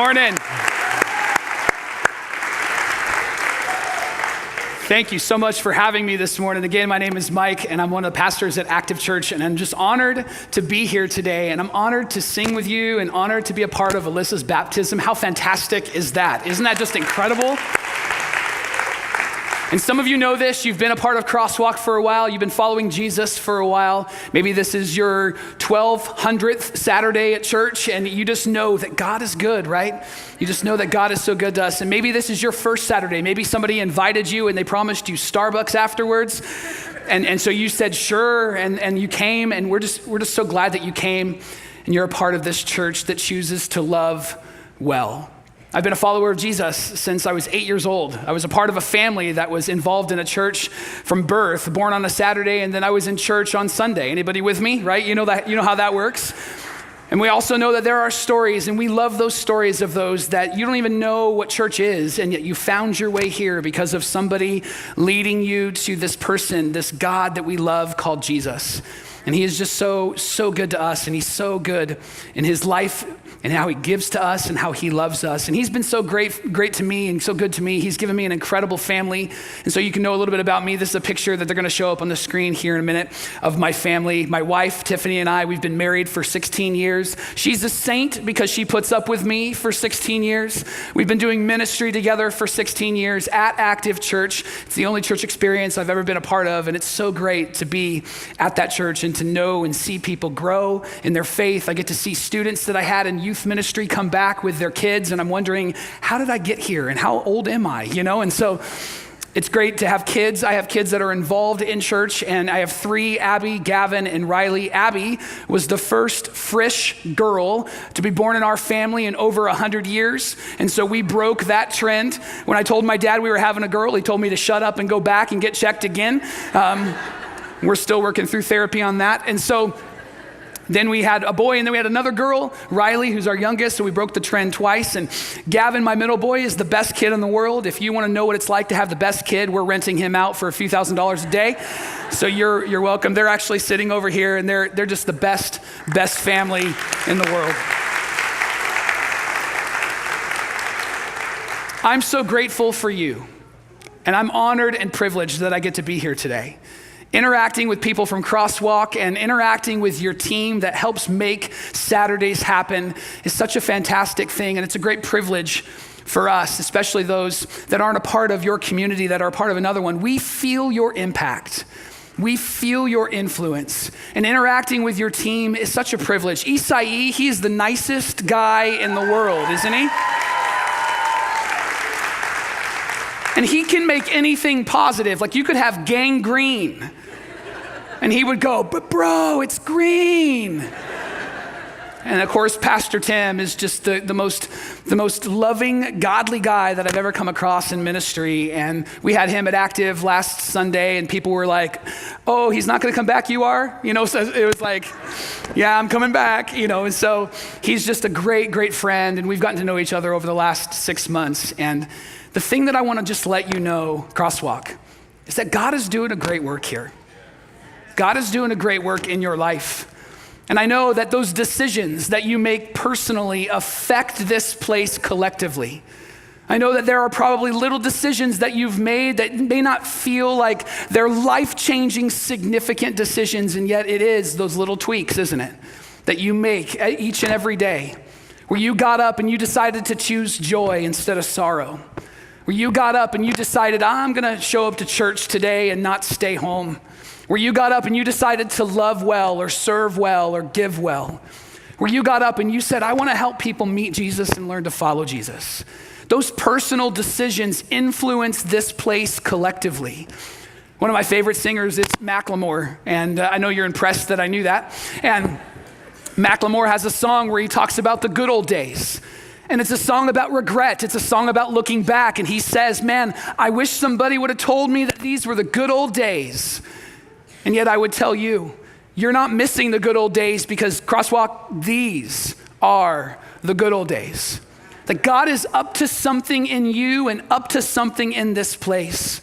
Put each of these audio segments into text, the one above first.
morning. Thank you so much for having me this morning. Again, my name is Mike, and I'm one of the pastors at Active Church, and I'm just honored to be here today, and I'm honored to sing with you and honored to be a part of Alyssa's baptism. How fantastic is that? Isn't that just incredible? And some of you know this, you've been a part of Crosswalk for a while, you've been following Jesus for a while. Maybe this is your 1200th Saturday at church, and you just know that God is good, right? You just know that God is so good to us. And maybe this is your first Saturday. Maybe somebody invited you and they promised you Starbucks afterwards. And so you said, sure, and you came, and we're just so glad that you came, and you're a part of this church that chooses to love well. I've been a follower of Jesus since I was 8 years old. I was a part of a family that was involved in a church from birth, born on a Saturday, and then I was in church on Sunday. Anybody with me, right? You know how that works. And we also know that there are stories, and we love those stories of those that you don't even know what church is, and yet you found your way here because of somebody leading you to this person, this God that we love called Jesus. And he is just so good to us, and he's so good in his life and how he gives to us and how he loves us. And he's been so great to me and so good to me. He's given me an incredible family. And so you can know a little bit about me. This is a picture that they're gonna show up on the screen here in a minute of my family. My wife, Tiffany, and I, we've been married for 16 years. She's a saint because she puts up with me for 16 years. We've been doing ministry together for 16 years at Active Church. It's the only church experience I've ever been a part of. And it's so great to be at that church and to know and see people grow in their faith. I get to see students that I had in youth ministry come back with their kids, and I'm wondering, how did I get here and how old am I, And so it's great to have kids. I have kids that are involved in church, and I have three, Abby, Gavin, and Riley. Abby was the first Frisch girl to be born in our family in over 100 years, and so we broke that trend. When I told my dad we were having a girl, he told me to shut up and go back and get checked again. We're still working through therapy on that. And so then we had a boy, and then we had another girl, Riley, who's our youngest, so we broke the trend twice. And Gavin, my middle boy, is the best kid in the world. If you want to know what it's like to have the best kid, we're renting him out for a few $1,000s a day. So you're welcome. They're actually sitting over here, and they're just the best family in the world. I'm so grateful for you, and I'm honored and privileged that I get to be here today. Interacting with people from Crosswalk and interacting with your team that helps make Saturdays happen is such a fantastic thing, and it's a great privilege for us, especially those that aren't a part of your community, that are a part of another one. We feel your impact. We feel your influence, and interacting with your team is such a privilege. Isai, he's the nicest guy in the world, isn't he? And he can make anything positive. Like, you could have gangrene, and he would go, but bro, it's green. And of course, Pastor Tim is just the most loving, godly guy that I've ever come across in ministry. And we had him at Active last Sunday, and people were like, oh, he's not gonna come back, you are? So it was like, yeah, I'm coming back, And so he's just a great friend, and we've gotten to know each other over the last 6 months. And the thing that I want to just let you know, Crosswalk, is that God is doing a great work here. God is doing a great work in your life. And I know that those decisions that you make personally affect this place collectively. I know that there are probably little decisions that you've made that may not feel like they're life-changing, significant decisions, and yet it is those little tweaks, isn't it, that you make each and every day, where you got up and you decided to choose joy instead of sorrow. Where you got up and you decided, I'm gonna show up to church today and not stay home. Where you got up and you decided to love well or serve well or give well. Where you got up and you said, I wanna help people meet Jesus and learn to follow Jesus. Those personal decisions influence this place collectively. One of my favorite singers is Macklemore, and I know you're impressed that I knew that. And Macklemore has a song where he talks about the good old days. And it's a song about regret. It's a song about looking back. And he says, man, I wish somebody would have told me that these were the good old days. And yet I would tell you, you're not missing the good old days, because Crosswalk, these are the good old days. That God is up to something in you and up to something in this place.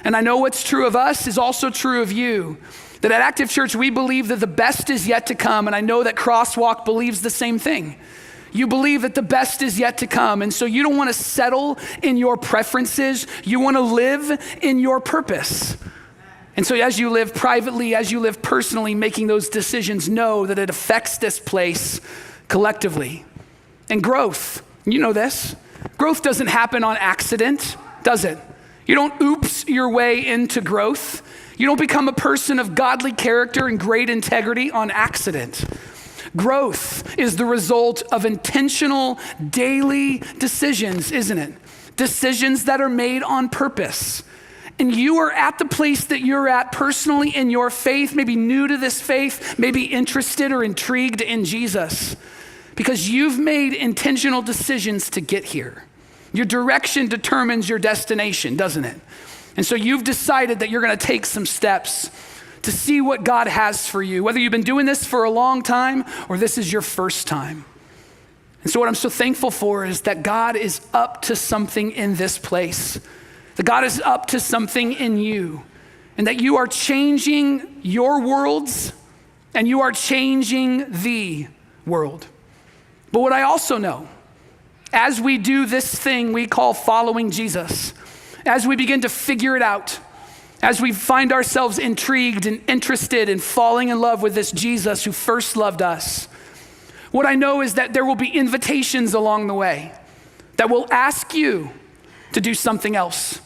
And I know what's true of us is also true of you. That at Active Church, we believe that the best is yet to come. And I know that Crosswalk believes the same thing. You believe that the best is yet to come. And so you don't want to settle in your preferences. You want to live in your purpose. And so as you live privately, as you live personally, making those decisions, know that it affects this place collectively. And growth, you know this, growth doesn't happen on accident, does it? You don't oops your way into growth. You don't become a person of godly character and great integrity on accident. Growth is the result of intentional daily decisions, isn't it? Decisions that are made on purpose. And you are at the place that you're at personally in your faith, maybe new to this faith, maybe interested or intrigued in Jesus, because you've made intentional decisions to get here. Your direction determines your destination, doesn't it? And so you've decided that you're going to take some steps to see what God has for you, whether you've been doing this for a long time or this is your first time. And so what I'm so thankful for is that God is up to something in this place, that God is up to something in you, and that you are changing your worlds and you are changing the world. But what I also know, as we do this thing we call following Jesus, as we begin to figure it out, as we find ourselves intrigued and interested in falling in love with this Jesus who first loved us, what I know is that there will be invitations along the way that will ask you to do something else.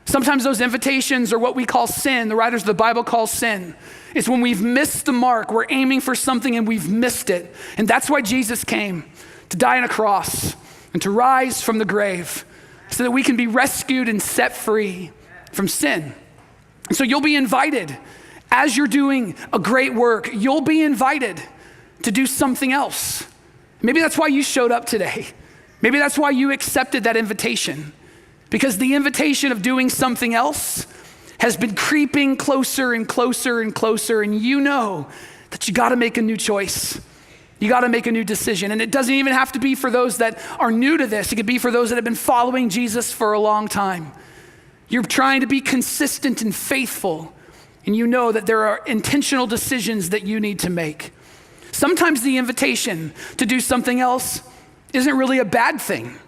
Sometimes those invitations are what we call sin. The writers of the Bible call sin. It's when we've missed the mark. We're aiming for something and we've missed it. And that's why Jesus came, to die on a cross and to rise from the grave so that we can be rescued and set free from sin. And so you'll be invited, as you're doing a great work, you'll be invited to do something else. Maybe that's why you showed up today. Maybe that's why you accepted that invitation, because the invitation of doing something else has been creeping closer and closer and closer, and you know that you got to make a new choice. You got to make a new decision. And it doesn't even have to be for those that are new to this. It could be for those that have been following Jesus for a long time. You're trying to be consistent and faithful, and you know that there are intentional decisions that you need to make. Sometimes the invitation to do something else isn't really a bad thing.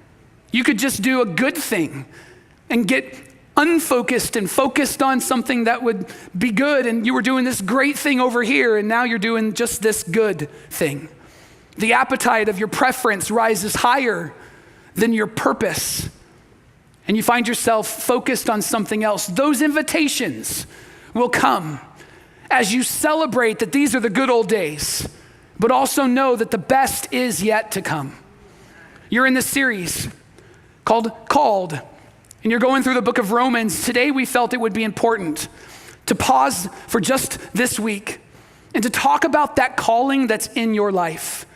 You could just do a good thing and get unfocused and focused on something that would be good, and you were doing this great thing over here, and now you're doing just this good thing. The appetite of your preference rises higher than your purpose, and you find yourself focused on something else. Those invitations will come as you celebrate that these are the good old days, but also know that the best is yet to come. You're in this series called, and you're going through the book of Romans. Today we felt it would be important to pause for just this week and to talk about that calling that's in your life.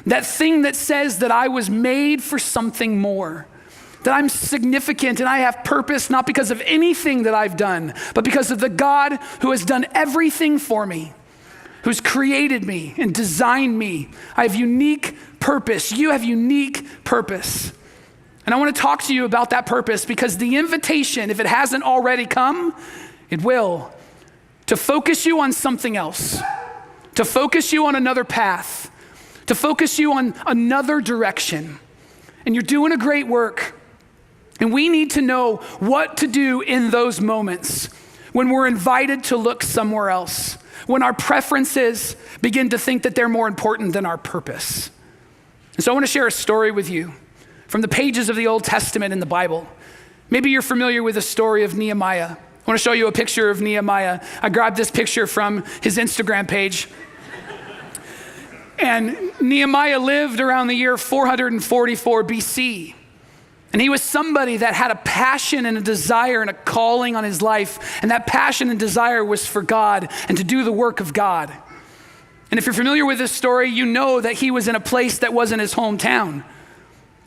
That thing that says that I was made for something more, that I'm significant and I have purpose, not because of anything that I've done, but because of the God who has done everything for me, who's created me and designed me. I have unique purpose. You have unique purpose. And I want to talk to you about that purpose, because the invitation, if it hasn't already come, it will, to focus you on something else, to focus you on another path, to focus you on another direction. And you're doing a great work. And we need to know what to do in those moments when we're invited to look somewhere else, when our preferences begin to think that they're more important than our purpose. And so I want to share a story with you from the pages of the Old Testament in the Bible. Maybe you're familiar with the story of Nehemiah. I want to show you a picture of Nehemiah. I grabbed this picture from his Instagram page. And Nehemiah lived around the year 444 BC. And he was somebody that had a passion and a desire and a calling on his life. And that passion and desire was for God and to do the work of God. And if you're familiar with this story, you know that he was in a place that wasn't his hometown.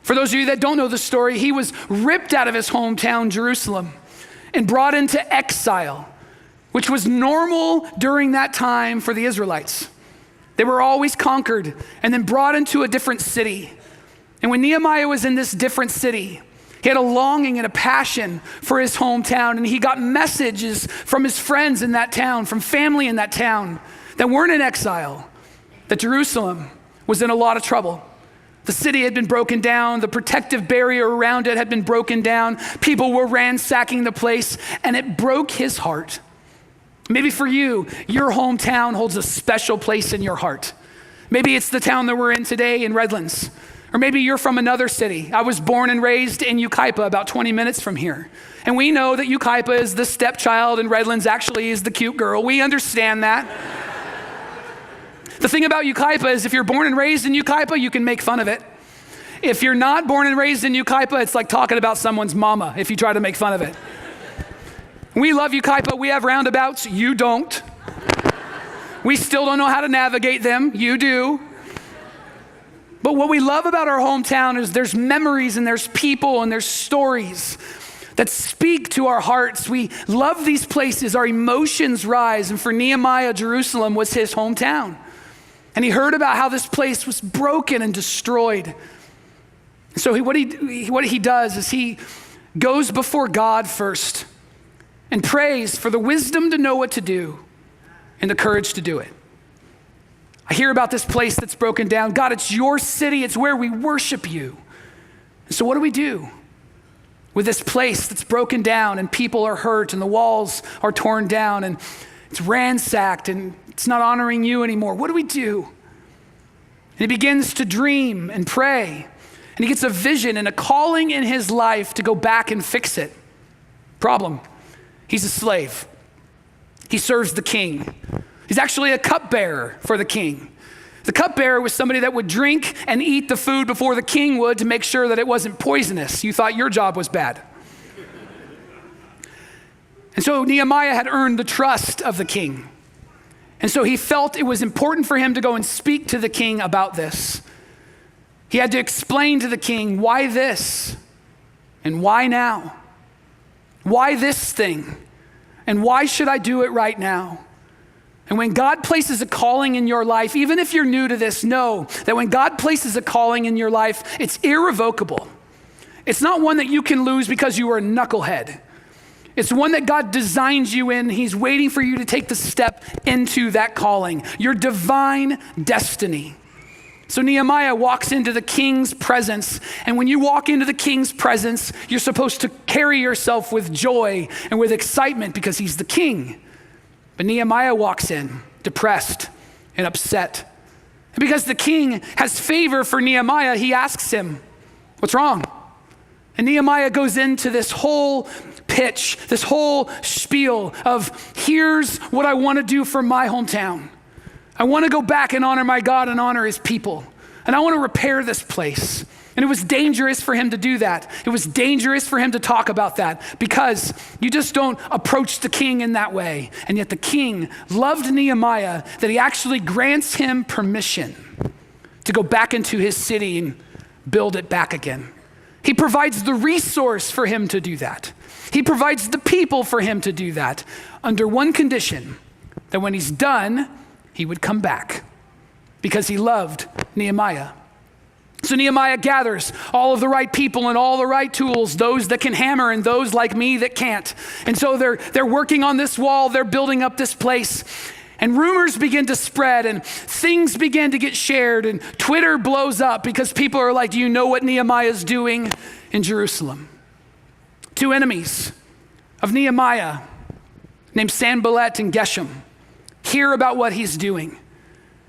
For those of you that don't know the story, he was ripped out of his hometown, Jerusalem, and brought into exile, which was normal during that time for the Israelites. They were always conquered and then brought into a different city. And when Nehemiah was in this different city, he had a longing and a passion for his hometown, and he got messages from his friends in that town, from family in that town that weren't in exile, that Jerusalem was in a lot of trouble, The city had been broken down. The protective barrier around it had been broken down. People were ransacking the place, and it broke his heart. Maybe for you, your hometown holds a special place in your heart. Maybe it's the town that we're in today in Redlands. Or maybe you're from another city. I was born and raised in Yucaipa, about 20 minutes from here. And we know that Yucaipa is the stepchild and Redlands actually is the cute girl. We understand that. The thing about Yucaipa is if you're born and raised in Yucaipa, you can make fun of it. If you're not born and raised in Yucaipa, it's like talking about someone's mama if you try to make fun of it. We love Yucaipa. We have roundabouts. You don't. We still don't know how to navigate them. You do. But what we love about our hometown is there's memories and there's people and there's stories that speak to our hearts. We love these places. Our emotions rise. And for Nehemiah, Jerusalem was his hometown. And he heard about how this place was broken and destroyed. So what he does is he goes before God first and prays for the wisdom to know what to do and the courage to do it. I hear about this place that's broken down. God, it's your city. It's where we worship you. And so what do we do with this place that's broken down and people are hurt and the walls are torn down and it's ransacked and it's not honoring you anymore? What do we do? And he begins to dream and pray. And he gets a vision and a calling in his life to go back and fix it. Problem, he's a slave. He serves the king. He's actually a cupbearer for the king. The cupbearer was somebody that would drink and eat the food before the king would to make sure that it wasn't poisonous. You thought your job was bad. And so Nehemiah had earned the trust of the king. And so he felt it was important for him to go and speak to the king about this. He had to explain to the king, why this? And why now? Why this thing? And why should I do it right now? And when God places a calling in your life, even if you're new to this, know that when God places a calling in your life, it's irrevocable. It's not one that you can lose because you are a knucklehead. It's one that God designs you in. He's waiting for you to take the step into that calling, your divine destiny. So Nehemiah walks into the king's presence. And when you walk into the king's presence, you're supposed to carry yourself with joy and with excitement because he's the king. But Nehemiah walks in depressed and upset. And because the king has favor for Nehemiah, he asks him, what's wrong? And Nehemiah goes into this whole pitch, this whole spiel of here's what I want to do for my hometown. I want to go back and honor my God and honor his people. And I want to repair this place. And it was dangerous for him to do that. It was dangerous for him to talk about that because you just don't approach the king in that way. And yet the king loved Nehemiah that he actually grants him permission to go back into his city and build it back again. He provides the resource for him to do that. He provides the people for him to do that under one condition, that when he's done, he would come back because he loved Nehemiah. So Nehemiah gathers all of the right people and all the right tools, those that can hammer and those like me that can't. And so they're working on this wall, they're building up this place. And rumors begin to spread and things begin to get shared and Twitter blows up because people are like, do you know what Nehemiah is doing in Jerusalem? Two enemies of Nehemiah named Sanballat and Geshem hear about what he's doing.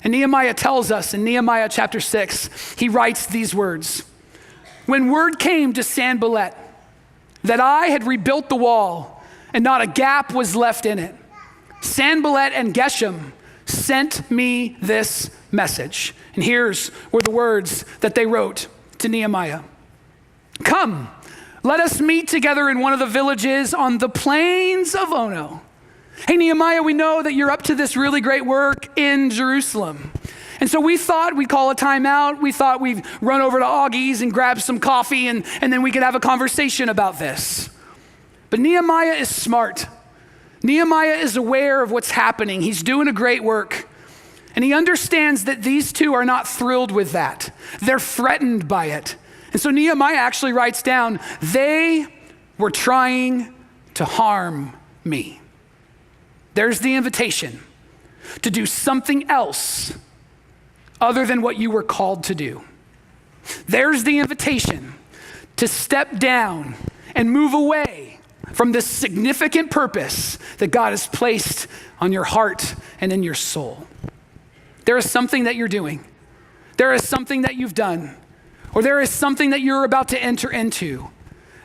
And Nehemiah tells us in Nehemiah chapter 6, he writes these words. When word came to Sanballat that I had rebuilt the wall and not a gap was left in it, Sanballat and Geshem sent me this message. And here's were the words that they wrote to Nehemiah. Come, let us meet together in one of the villages on the plains of Ono. Hey, Nehemiah, we know that you're up to this really great work in Jerusalem. And so we thought we'd call a timeout. We thought we'd run over to Augie's and grab some coffee and then we could have a conversation about this. But Nehemiah is smart. Nehemiah is aware of what's happening. He's doing a great work. And he understands that these two are not thrilled with that. They're threatened by it. And so Nehemiah actually writes down, they were trying to harm me. There's the invitation to do something else other than what you were called to do. There's the invitation to step down and move away from this significant purpose that God has placed on your heart and in your soul. There is something that you're doing. There is something that you've done, or there is something that you're about to enter into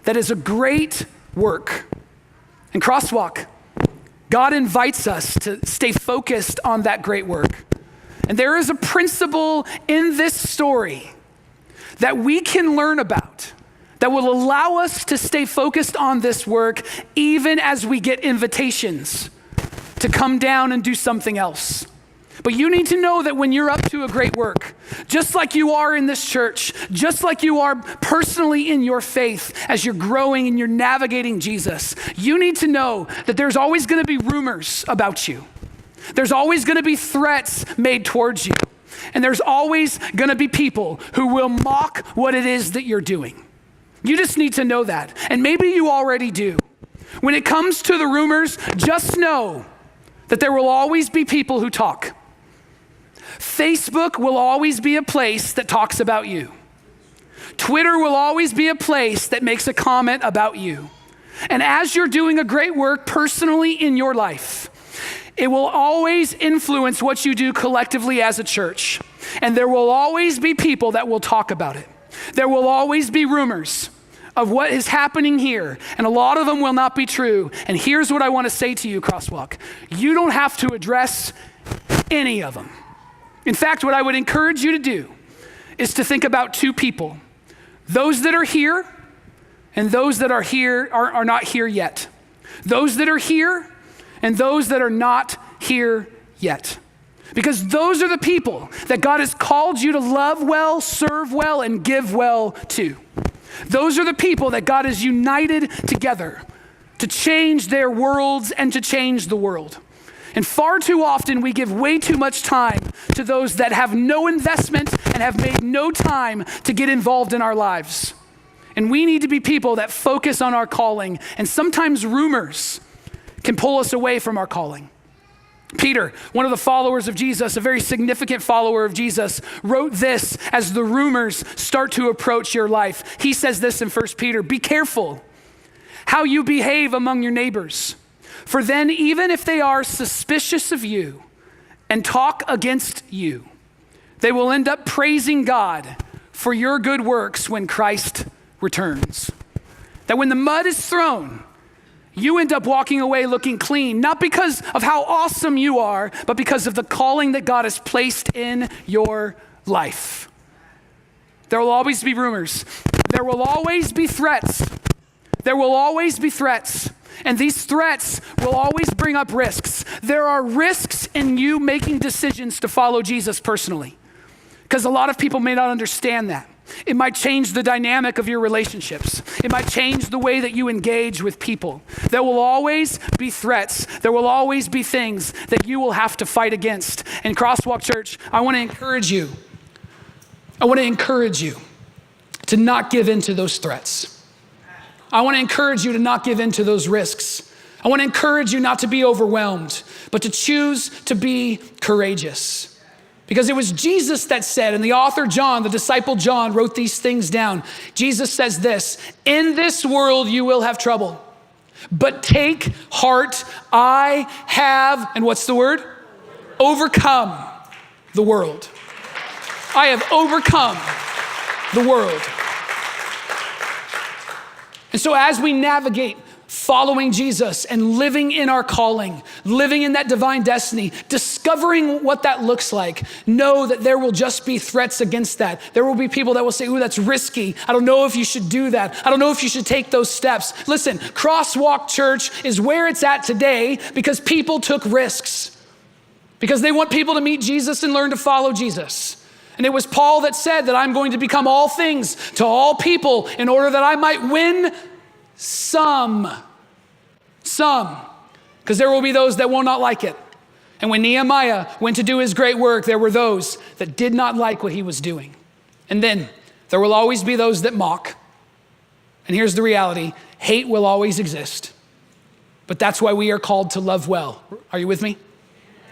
that is a great work. In Crosswalk, God invites us to stay focused on that great work. And there is a principle in this story that we can learn about that will allow us to stay focused on this work even as we get invitations to come down and do something else. But you need to know that when you're up to a great work, just like you are in this church, just like you are personally in your faith as you're growing and you're navigating Jesus, you need to know that there's always going to be rumors about you. There's always going to be threats made towards you. And there's always going to be people who will mock what it is that you're doing. You just need to know that. And maybe you already do. When it comes to the rumors, just know that there will always be people who talk. Facebook will always be a place that talks about you. Twitter will always be a place that makes a comment about you. And as you're doing a great work personally in your life, it will always influence what you do collectively as a church. And there will always be people that will talk about it. There will always be rumors of what is happening here, and a lot of them will not be true. And here's what I want to say to you, Crosswalk. You don't have to address any of them. In fact, what I would encourage you to do is to think about two people, those that are here and those that are here are not here yet. Those that are here and those that are not here yet. Because those are the people that God has called you to love well, serve well, and give well to. Those are the people that God has united together to change their worlds and to change the world. And far too often we give way too much time to those that have no investment and have made no time to get involved in our lives. And we need to be people that focus on our calling, and sometimes rumors can pull us away from our calling. Peter, one of the followers of Jesus, a very significant follower of Jesus, wrote this as the rumors start to approach your life. He says this in 1 Peter, "Be careful how you behave among your neighbors. For then, even if they are suspicious of you and talk against you, they will end up praising God for your good works when Christ returns." That when the mud is thrown, you end up walking away looking clean, not because of how awesome you are, but because of the calling that God has placed in your life. There will always be rumors. There will always be threats. There will always be threats. And these threats will always bring up risks. There are risks in you making decisions to follow Jesus personally, because a lot of people may not understand that. It might change the dynamic of your relationships. It might change the way that you engage with people. There will always be threats. There will always be things that you will have to fight against. And Crosswalk Church, I want to encourage you. I want to encourage you to not give in to those threats. I want to encourage you to not give in to those risks. I want to encourage you not to be overwhelmed, but to choose to be courageous. Because it was Jesus that said, and the author John, the disciple John, wrote these things down. Jesus says this, "In this world you will have trouble, but take heart, I have," and what's the word? Overcome the world. I have overcome the world. And so as we navigate following Jesus and living in our calling, living in that divine destiny, discovering what that looks like, know that there will just be threats against that. There will be people that will say, "Ooh, that's risky. I don't know if you should do that. I don't know if you should take those steps." Listen, Crosswalk Church is where it's at today because people took risks, because they want people to meet Jesus and learn to follow Jesus. And it was Paul that said that I'm going to become all things to all people in order that I might win some. Because there will be those that will not like it. And when Nehemiah went to do his great work, there were those that did not like what he was doing. And then there will always be those that mock. And here's the reality, hate will always exist. But that's why we are called to love well. Are you with me?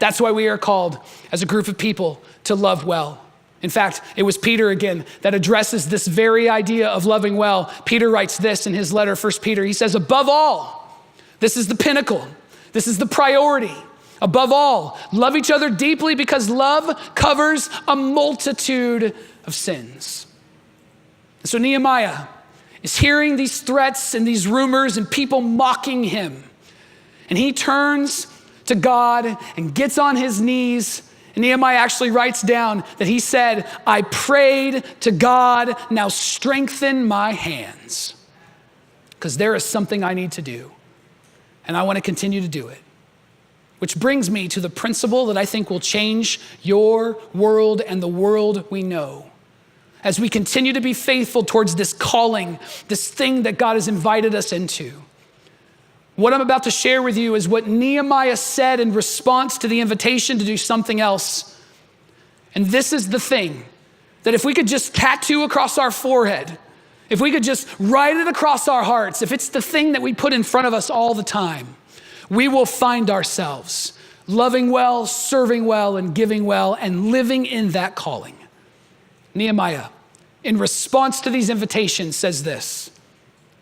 That's why we are called as a group of people to love well. In fact, it was Peter again that addresses this very idea of loving well. Peter writes this in his letter, 1 Peter. He says, above all, this is the pinnacle. This is the priority. Above all, love each other deeply because love covers a multitude of sins. And so Nehemiah is hearing these threats and these rumors and people mocking him. And he turns to God and gets on his knees. And Nehemiah actually writes down that he said, I prayed to God, now strengthen my hands. Because there is something I need to do. And I want to continue to do it. Which brings me to the principle that I think will change your world and the world we know. As we continue to be faithful towards this calling, this thing that God has invited us into. What I'm about to share with you is what Nehemiah said in response to the invitation to do something else. And this is the thing, that if we could just tattoo across our forehead, if we could just write it across our hearts, if it's the thing that we put in front of us all the time, we will find ourselves loving well, serving well, and giving well, and living in that calling. Nehemiah, in response to these invitations, says this,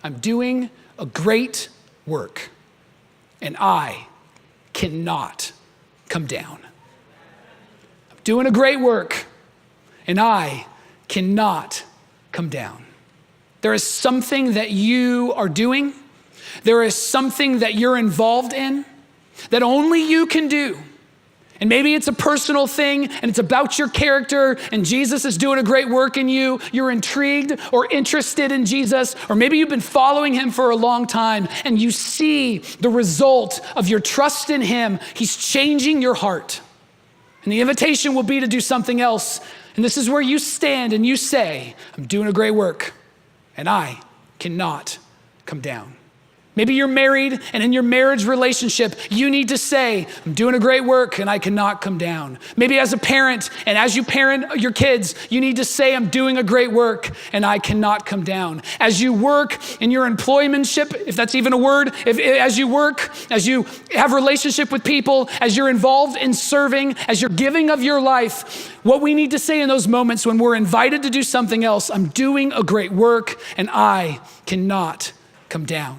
I'm doing a great work, and I cannot come down. I'm doing a great work, and I cannot come down. There is something that you are doing. There is something that you're involved in that only you can do. And maybe it's a personal thing and it's about your character and Jesus is doing a great work in you. You're intrigued or interested in Jesus, or maybe you've been following him for a long time and you see the result of your trust in him. He's changing your heart. And the invitation will be to do something else. And this is where you stand and you say, I'm doing a great work and I cannot come down. Maybe you're married, and in your marriage relationship, you need to say, I'm doing a great work and I cannot come down. Maybe as a parent, and as you parent your kids, you need to say, I'm doing a great work and I cannot come down. As you work in your employmentship, if that's even a word, as you work, as you have relationship with people, as you're involved in serving, as you're giving of your life, what we need to say in those moments when we're invited to do something else, I'm doing a great work and I cannot come down.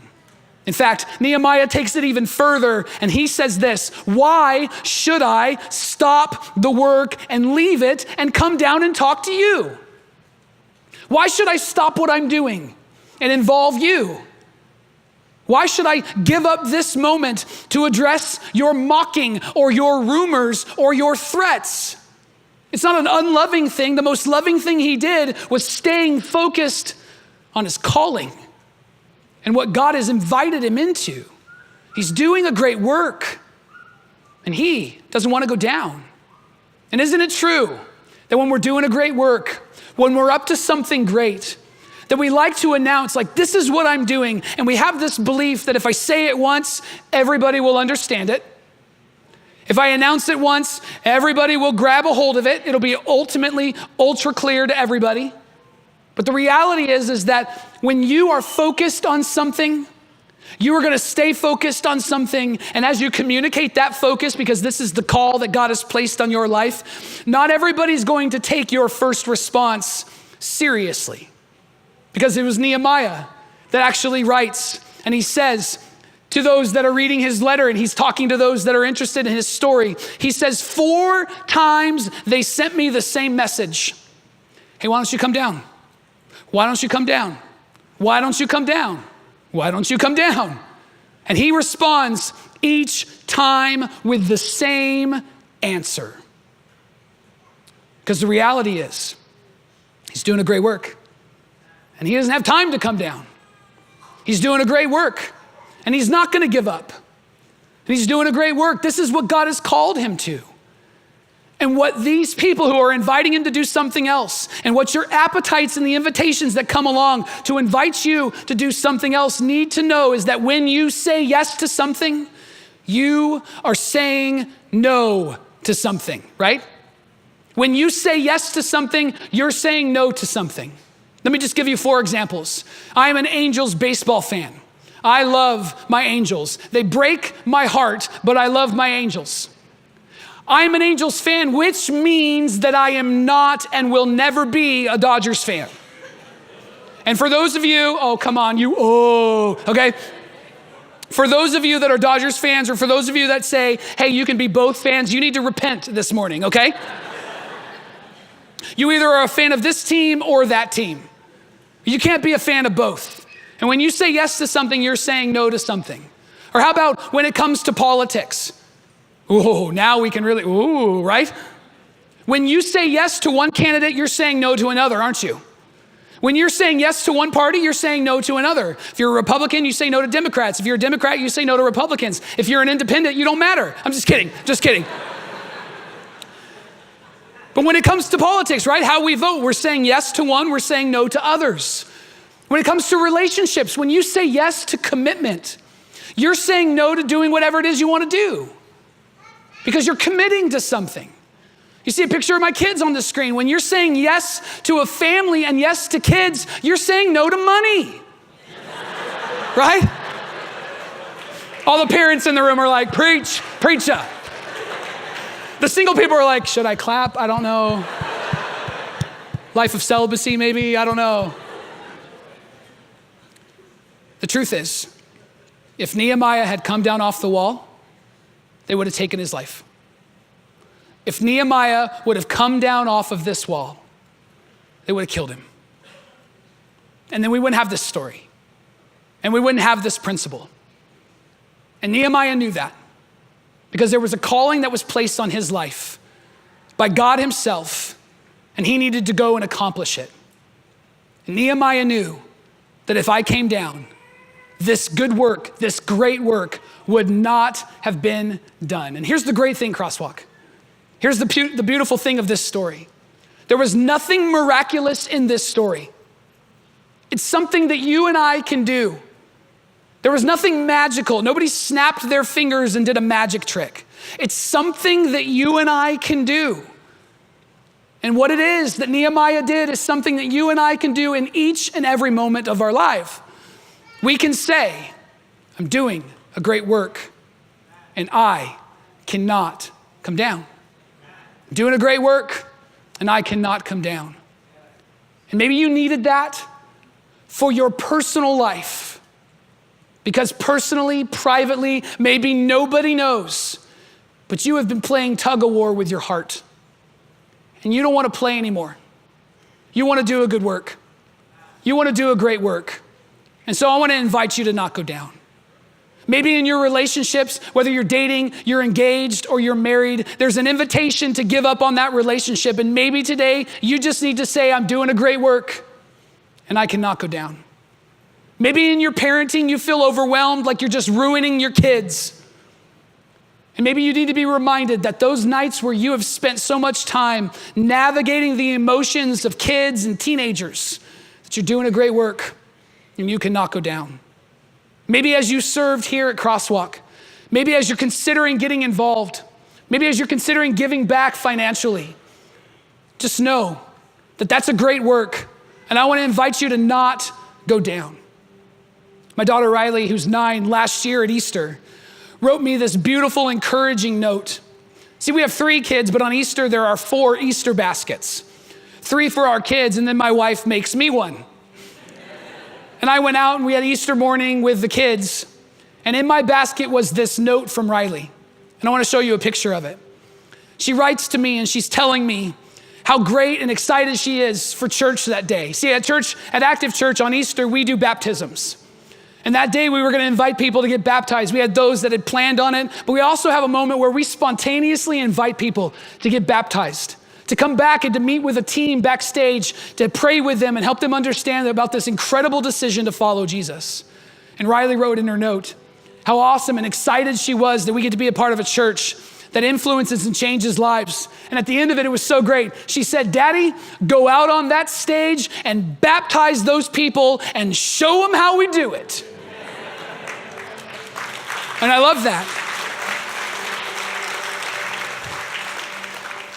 In fact, Nehemiah takes it even further and he says this, why should I stop the work and leave it and come down and talk to you? Why should I stop what I'm doing and involve you? Why should I give up this moment to address your mocking or your rumors or your threats? It's not an unloving thing. The most loving thing he did was staying focused on his calling and what God has invited him into. He's doing a great work, and he doesn't want to go down. And isn't it true that when we're doing a great work, when we're up to something great, that we like to announce, like, this is what I'm doing, and we have this belief that if I say it once, everybody will understand it. If I announce it once, everybody will grab a hold of it. It'll be ultimately ultra clear to everybody. But the reality is that when you are focused on something, you are going to stay focused on something. And as you communicate that focus, because this is the call that God has placed on your life, not everybody's going to take your first response seriously. Because it was Nehemiah that actually writes, and he says to those that are reading his letter, and he's talking to those that are interested in his story, he says, 4 times they sent me the same message. Hey, why don't you come down? Why don't you come down? Why don't you come down? Why don't you come down? And he responds each time with the same answer. Because the reality is, he's doing a great work, and he doesn't have time to come down. He's doing a great work, and he's not going to give up. And he's doing a great work. This is what God has called him to. And what these people who are inviting him to do something else, and what your appetites and the invitations that come along to invite you to do something else need to know is that when you say yes to something, you are saying no to something, right? When you say yes to something, you're saying no to something. Let me just give you 4 examples. I am an Angels baseball fan. I love my Angels. They break my heart, but I love my Angels. I'm an Angels fan, which means that I am not and will never be a Dodgers fan. And for those of you, oh, come on, okay? For those of you that are Dodgers fans, or for those of you that say, hey, you can be both fans, you need to repent this morning, okay? You either are a fan of this team or that team. You can't be a fan of both. And when you say yes to something, you're saying no to something. Or how about when it comes to politics? Ooh, now we can really, right? When you say yes to one candidate, you're saying no to another, aren't you? When you're saying yes to one party, you're saying no to another. If you're a Republican, you say no to Democrats. If you're a Democrat, you say no to Republicans. If you're an independent, you don't matter. I'm just kidding. But when it comes to politics, right, how we vote, we're saying yes to one, we're saying no to others. When it comes to relationships, when you say yes to commitment, you're saying no to doing whatever it is you want to do because you're committing to something. You see a picture of my kids on the screen. When you're saying yes to a family and yes to kids, you're saying no to money, right? All the parents in the room are like, preacher. The single people are like, should I clap? I don't know. Life of celibacy, maybe, I don't know. The truth is, if Nehemiah had come down off the wall, they would have taken his life. If Nehemiah would have come down off of this wall, they would have killed him. And then we wouldn't have this story. And we wouldn't have this principle. And Nehemiah knew that because there was a calling that was placed on his life by God himself, and he needed to go and accomplish it. And Nehemiah knew that if I came down, this good work, this great work would not have been done. And here's the great thing, Crosswalk. Here's the beautiful thing of this story. There was nothing miraculous in this story. It's something that you and I can do. There was nothing magical. Nobody snapped their fingers and did a magic trick. It's something that you and I can do. And what it is that Nehemiah did is something that you and I can do in each and every moment of our life. We can say, I'm doing a great work and I cannot come down. I'm doing a great work and I cannot come down. And maybe you needed that for your personal life, because personally, privately, maybe nobody knows, but you have been playing tug of war with your heart and you don't want to play anymore. You want to do a good work. You want to do a great work. And so I want to invite you to not go down. Maybe in your relationships, whether you're dating, you're engaged, or you're married, there's an invitation to give up on that relationship. And maybe today you just need to say, I'm doing a great work and I cannot go down. Maybe in your parenting, you feel overwhelmed, like you're just ruining your kids. And maybe you need to be reminded that those nights where you have spent so much time navigating the emotions of kids and teenagers, that you're doing a great work and you cannot go down. Maybe as you served here at Crosswalk, maybe as you're considering getting involved, maybe as you're considering giving back financially, just know that that's a great work. And I want to invite you to not go down. My daughter Riley, who's 9, last year at Easter, wrote me this beautiful, encouraging note. See, we have 3 kids, but on Easter, there are 4 Easter baskets. 3 for our kids, and then my wife makes me one. And I went out and we had Easter morning with the kids. And in my basket was this note from Riley. And I want to show you a picture of it. She writes to me and she's telling me how great and excited she is for church that day. See, at Active Church on Easter, we do baptisms. And that day we were going to invite people to get baptized. We had those that had planned on it, but we also have a moment where we spontaneously invite people to get baptized, to come back and to meet with a team backstage, to pray with them and help them understand about this incredible decision to follow Jesus. And Riley wrote in her note how awesome and excited she was that we get to be a part of a church that influences and changes lives. And at the end of it, it was so great. She said, Daddy, go out on that stage and baptize those people and show them how we do it. And I love that.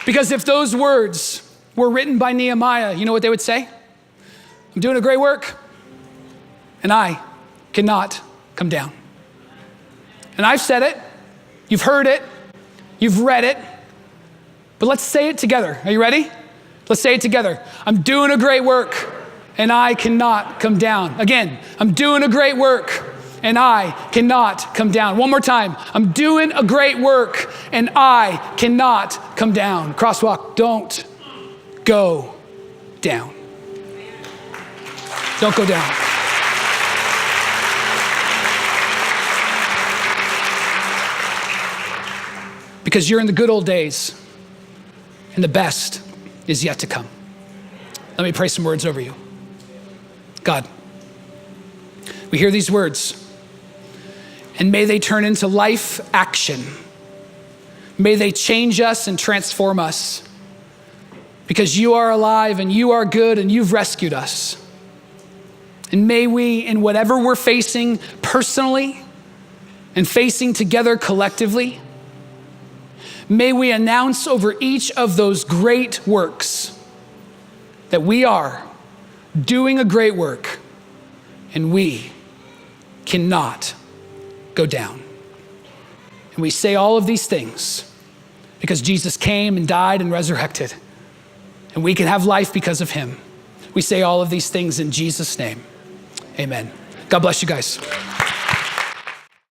Because if those words were written by Nehemiah, you know what they would say? I'm doing a great work and I cannot come down. And I've said it, you've heard it, you've read it, But let's say it together. Are you ready? Let's say it together. I'm doing a great work and I cannot come down. Again, I'm doing a great work and I cannot come down. One more time. I'm doing a great work and I cannot come down. Crosswalk, don't go down. Don't go down. Because you're in the good old days and the best is yet to come. Let me pray some words over you. God, we hear these words and may they turn into life action. May they change us and transform us because you are alive and you are good and you've rescued us. And may we, in whatever we're facing personally and facing together collectively, may we announce over each of those great works that we are doing a great work and we cannot go down. And we say all of these things because Jesus came and died and resurrected, and we can have life because of him. We say all of these things in Jesus' name. Amen. God bless you guys.